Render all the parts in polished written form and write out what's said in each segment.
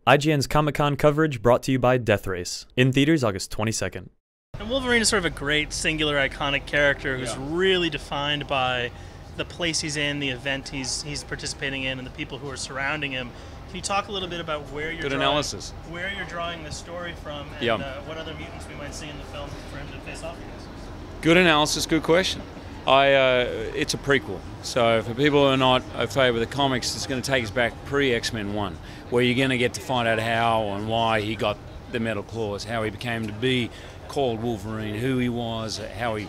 IGN's Comic-Con coverage brought to you by Death Race. In theaters August 22nd. And Wolverine is sort of a great, singular, iconic character who's really defined by the place he's in, the event he's participating in, and the people who are surrounding him. Can you talk a little bit about where you're drawing this story from, and what other mutants we might see in the film for him to face off against? Good analysis, good question. It's a prequel, so for people who are not au fait with the comics, it's going to take us back pre-X-Men 1, where you're going to get to find out how and why he got the metal claws, how he became to be called Wolverine, who he was, how you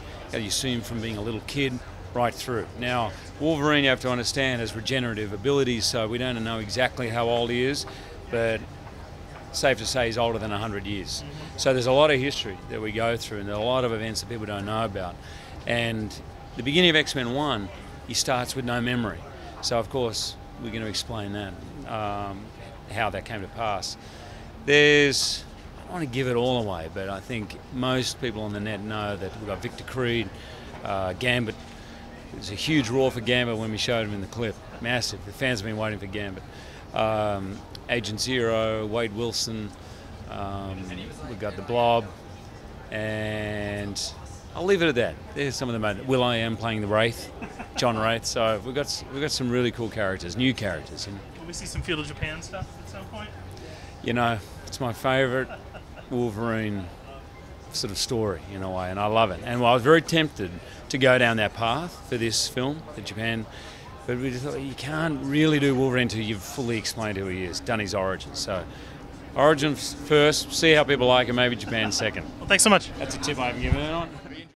see him from being a little kid right through. Now, Wolverine, you have to understand, has regenerative abilities, so we don't know exactly how old he is, but safe to say he's older than 100 years. So there's a lot of history that we go through, and there are a lot of events that people don't know about. And the beginning of X-Men 1, he starts with no memory. So, of course, we're going to explain that, how that came to pass. I don't want to give it all away, but I think most people on the net know that we've got Victor Creed, Gambit. There's a huge roar for Gambit when we showed him in the clip. Massive. The fans have been waiting for Gambit. Agent Zero, Wade Wilson, we've got the Blob, and I'll leave it at that. There's some of them. Will.i.am playing the Wraith, John Wraith. So we've got some really cool characters, new characters. You know. Will we see some Feudal Japan stuff at some point? You know, it's my favourite Wolverine sort of story in a way, and I love it. And I was very tempted to go down that path for this film, for Japan, but we just thought you can't really do Wolverine until you've fully explained who he is, done his origin. So, origin first, see how people like it, maybe Japan second. Well, thanks so much. That's a tip I haven't given it on.